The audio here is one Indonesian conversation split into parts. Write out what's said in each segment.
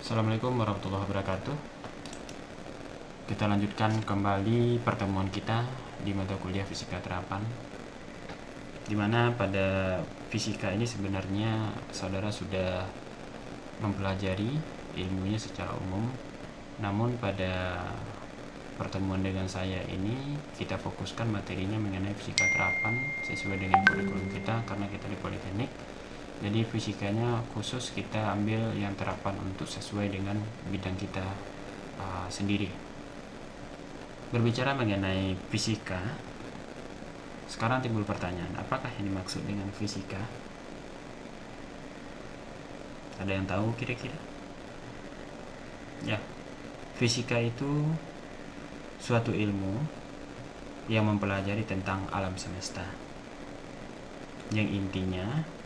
Assalamualaikum warahmatullahi wabarakatuh. Kita lanjutkan kembali pertemuan kita di mata kuliah Fisika Terapan, dimana pada fisika ini sebenarnya saudara sudah mempelajari ilmunya secara umum. Namun pada pertemuan dengan saya ini kita fokuskan materinya mengenai fisika terapan sesuai dengan kurikulum kita, karena kita di Politeknik. Jadi fisikanya khusus kita ambil yang terapan untuk sesuai dengan bidang kita sendiri. Berbicara mengenai fisika, sekarang timbul pertanyaan, apakah yang dimaksud dengan fisika? Ada yang tahu kira-kira? Ya, fisika itu suatu ilmu yang mempelajari tentang alam semesta, yang intinya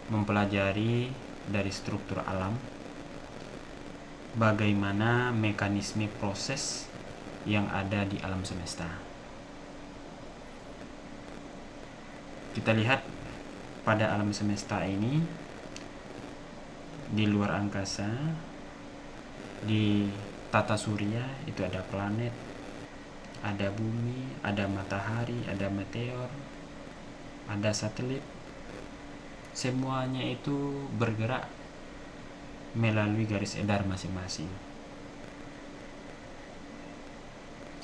mempelajari dari struktur alam, bagaimana mekanisme proses yang ada di alam semesta. Kita lihat pada alam semesta ini, di luar angkasa, di tata surya itu ada planet, ada bumi, ada matahari, ada meteor, ada satelit. Semuanya itu bergerak melalui garis edar masing-masing.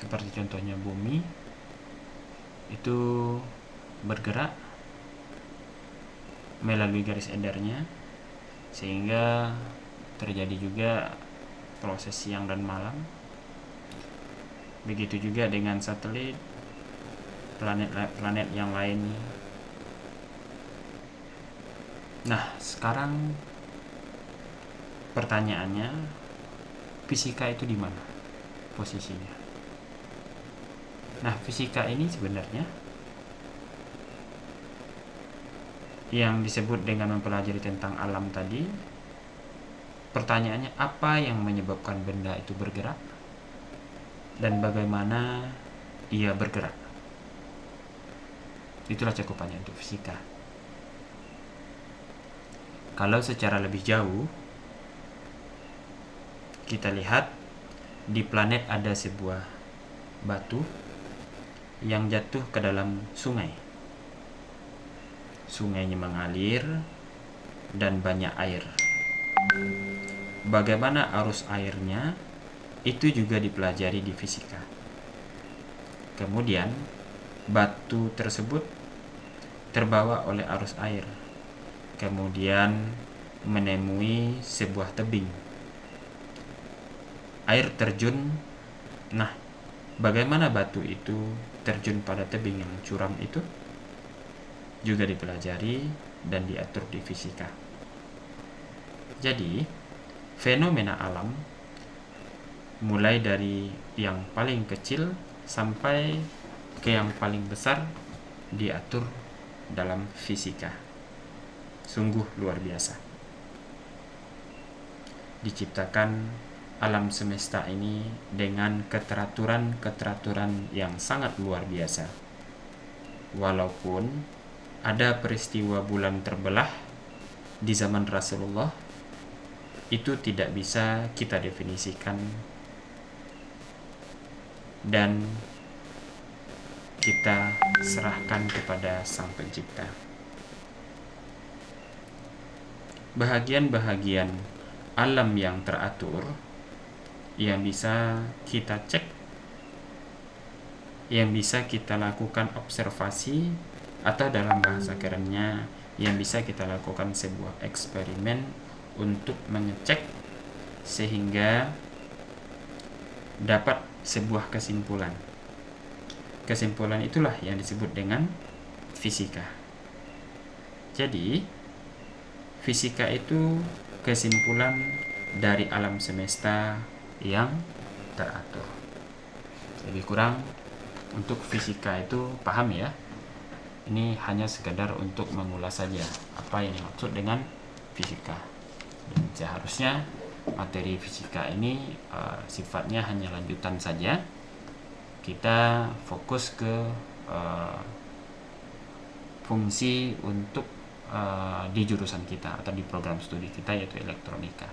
Seperti contohnya bumi itu bergerak melalui garis edarnya, sehingga terjadi juga proses siang dan malam. Begitu juga dengan satelit, planet-planet yang lain. Nah, sekarang pertanyaannya, fisika itu di mana posisinya? Nah, fisika ini sebenarnya yang disebut dengan mempelajari tentang alam tadi. Pertanyaannya, apa yang menyebabkan benda itu bergerak dan bagaimana ia bergerak? Itulah cakupannya untuk fisika. Kalau secara lebih jauh, kita lihat di planet ada sebuah batu yang jatuh ke dalam sungai. Sungainya mengalir dan banyak air. Bagaimana arus airnya itu juga dipelajari di fisika. Kemudian batu tersebut terbawa oleh arus air, kemudian menemui sebuah tebing. Air terjun. Nah, bagaimana batu itu terjun pada tebing yang curam itu juga dipelajari dan diatur di fisika. Jadi, fenomena alam mulai dari yang paling kecil sampai ke yang paling besar diatur dalam fisika. Sungguh luar biasa. Diciptakan alam semesta ini dengan keteraturan yang sangat luar biasa. Walaupun ada peristiwa bulan terbelah di zaman Rasulullah, itu tidak bisa kita definisikan dan kita serahkan kepada Sang Pencipta. Bahagian-bahagian alam yang teratur yang bisa kita cek, yang bisa kita lakukan observasi, atau dalam bahasa kerennya yang bisa kita lakukan sebuah eksperimen untuk mengecek sehingga dapat sebuah kesimpulan. Kesimpulan itulah yang disebut dengan fisika. Jadi, fisika itu kesimpulan dari alam semesta yang teratur. Lebih kurang untuk fisika itu paham ya. Ini hanya sekedar untuk mengulas saja apa yang dimaksud dengan fisika. Dan seharusnya materi fisika ini sifatnya hanya lanjutan saja. Kita fokus ke fungsi untuk di jurusan kita atau di program studi kita, yaitu elektronika.